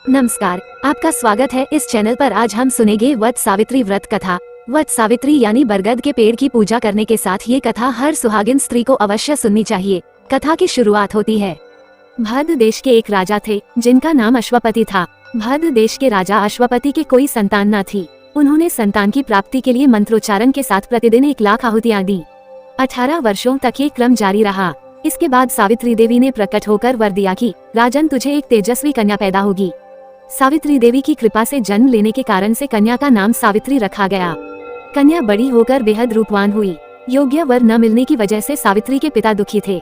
नमस्कार, आपका स्वागत है इस चैनल पर। आज हम सुनेंगे वट सावित्री व्रत कथा। वट सावित्री यानी बरगद के पेड़ की पूजा करने के साथ ये कथा हर सुहागिन स्त्री को अवश्य सुननी चाहिए। कथा की शुरुआत होती है। भद्र देश के एक राजा थे जिनका नाम अश्वपति था। भद्र देश के राजा अश्वपति के कोई संतान न थी। उन्होंने संतान की प्राप्ति के लिए मंत्रोच्चारण के साथ प्रतिदिन 1,00,000 आहुतियां दी। 18 वर्षों तक ये क्रम जारी रहा। इसके बाद सावित्री देवी ने प्रकट होकर वर दिया कि राजन, तुझे एक तेजस्वी कन्या पैदा होगी। सावित्री देवी की कृपा से जन्म लेने के कारण से कन्या का नाम सावित्री रखा गया। कन्या बड़ी होकर बेहद रूपवान हुई। योग्य वर न मिलने की वजह से सावित्री के पिता दुखी थे।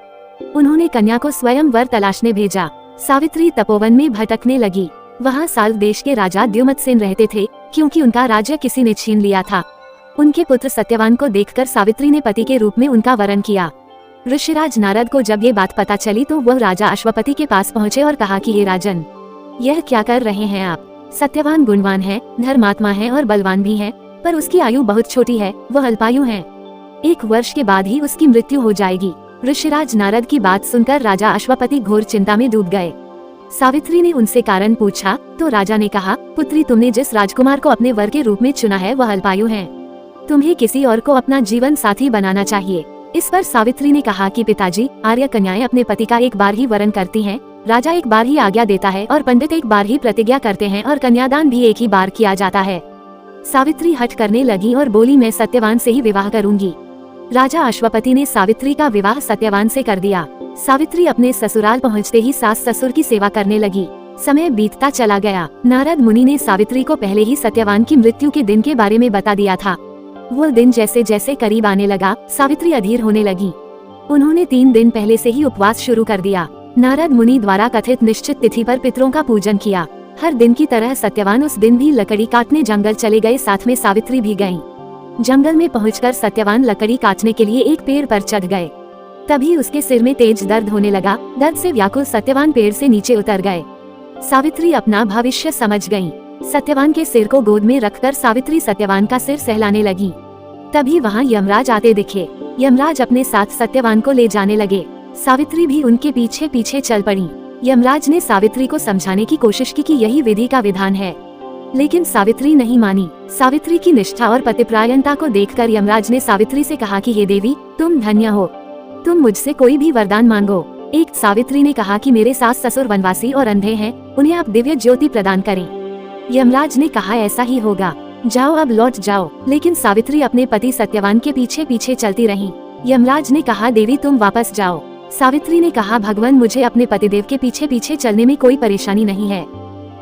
उन्होंने कन्या को स्वयं वर तलाशने भेजा। सावित्री तपोवन में भटकने लगी। वहाँ साल देश के राजा द्युमत्सेन रहते थे, क्योंकि उनका राज्य किसी ने छीन लिया था। उनके पुत्र सत्यवान को देखकर सावित्री ने पति के रूप में उनका वरण किया। ऋषिराज नारद को जब ये बात पता चली तो वह राजा अश्वपति के पास पहुँचे और कहा कि हे राजन, यह क्या कर रहे हैं आप? सत्यवान गुणवान है, धर्मात्मा है और बलवान भी है, पर उसकी आयु बहुत छोटी है, वह अल्पायु है। 1 वर्ष के बाद ही उसकी मृत्यु हो जाएगी। ऋषिराज नारद की बात सुनकर राजा अश्वपति घोर चिंता में डूब गए। सावित्री ने उनसे कारण पूछा तो राजा ने कहा, पुत्री, तुमने जिस राजकुमार को अपने वर के रूप में चुना है वह अल्पायु है। तुम्हें किसी और को अपना जीवन साथी बनाना चाहिए। इस पर सावित्री ने कहा कि पिताजी, आर्य कन्याएं अपने पति का एक बार ही वरण करती हैं, राजा एक बार ही आज्ञा देता है और पंडित एक बार ही प्रतिज्ञा करते हैं और कन्यादान भी एक ही बार किया जाता है। सावित्री हठ करने लगी और बोली, मैं सत्यवान से ही विवाह करूंगी। राजा अश्वपति ने सावित्री का विवाह सत्यवान से कर दिया। सावित्री अपने ससुराल पहुंचते ही सास ससुर की सेवा करने लगी। समय बीतता चला गया। नारद मुनि ने सावित्री को पहले ही सत्यवान की मृत्यु के दिन के बारे में बता दिया था। वो दिन जैसे जैसे करीब आने लगा, सावित्री अधीर होने लगी। उन्होंने 3 दिन पहले से ही उपवास शुरू कर दिया। नारद मुनि द्वारा कथित निश्चित तिथि पर पितरों का पूजन किया। हर दिन की तरह सत्यवान उस दिन भी लकड़ी काटने जंगल चले गए, साथ में सावित्री भी गईं। जंगल में पहुंचकर सत्यवान लकड़ी काटने के लिए एक पेड़ पर चढ़ गए। तभी उसके सिर में तेज दर्द होने लगा। दर्द से व्याकुल सत्यवान पेड़ से नीचे उतर गए। सावित्री अपना भविष्य समझ गयी। सत्यवान के सिर को गोद में रखकर सावित्री सत्यवान का सिर सहलाने लगी। तभी वहाँ यमराज आते दिखे। यमराज अपने साथ सत्यवान को ले जाने लगे। सावित्री भी उनके पीछे पीछे चल पड़ी। यमराज ने सावित्री को समझाने की कोशिश की कि यही विधि का विधान है, लेकिन सावित्री नहीं मानी। सावित्री की निष्ठा और पतिप्रायणता को देखकर यमराज ने सावित्री से कहा कि हे देवी, तुम धन्य हो, तुम मुझसे कोई भी वरदान मांगो। एक सावित्री ने कहा कि मेरे सास ससुर वनवासी और अंधे हैं, उन्हें आप दिव्य ज्योति प्रदान करें। यमराज ने कहा, ऐसा ही होगा, जाओ अब लौट जाओ। लेकिन सावित्री अपने पति सत्यवान के पीछे पीछे चलती रही। यमराज ने कहा, देवी तुम वापस जाओ। सावित्री ने कहा, भगवान, मुझे अपने पतिदेव के पीछे पीछे चलने में कोई परेशानी नहीं है,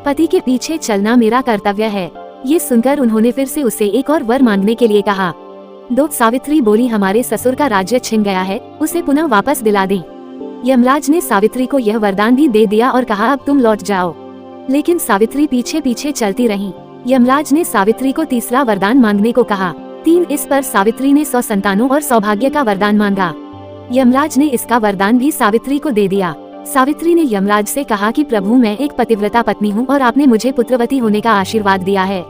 पति के पीछे चलना मेरा कर्तव्य है। ये सुनकर उन्होंने फिर से उससे एक और वर मांगने के लिए कहा। सावित्री बोली, हमारे ससुर का राज्य छिन गया है, उसे पुनः वापस दिला दें। यमराज ने सावित्री को यह वरदान भी दे दिया और कहा, अब तुम लौट जाओ। लेकिन सावित्री पीछे पीछे चलती रही। यमराज ने सावित्री को तीसरा वरदान मांगने को कहा। 3 इस पर सावित्री ने 100 संतानों और सौभाग्य का वरदान मांगा। यमराज ने इसका वरदान भी सावित्री को दे दिया। सावित्री ने यमराज से कहा कि प्रभु, मैं एक पतिव्रता पत्नी हूँ और आपने मुझे पुत्रवती होने का आशीर्वाद दिया है।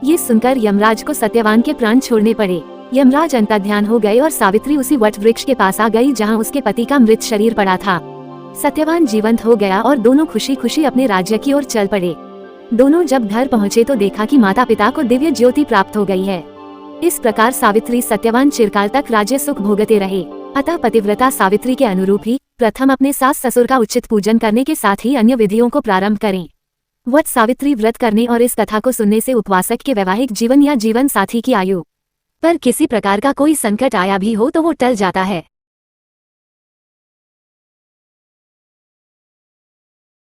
ये सुनकर यमराज को सत्यवान के प्राण छोड़ने पड़े। यमराज अंतर्ध्यान हो गए और सावित्री उसी वट वृक्ष के पास आ गई जहाँ उसके पति का मृत शरीर पड़ा था। सत्यवान जीवंत हो गया और दोनों खुशी खुशी अपने राज्य की ओर चल पड़े। दोनों जब घर पहुँचे तो देखा कि माता पिता को दिव्य ज्योति प्राप्त हो गई है। इस प्रकार सावित्री सत्यवान चिरकाल तक राज्य सुख भोगते रहे। अतः पतिव्रता सावित्री के अनुरूप ही प्रथम अपने सास ससुर का उचित पूजन करने के साथ ही अन्य विधियों को प्रारंभ करें। वट सावित्री व्रत करने और इस कथा को सुनने से उपवासक के वैवाहिक जीवन या जीवन साथी की आयु पर किसी प्रकार का कोई संकट आया भी हो तो वो टल जाता है।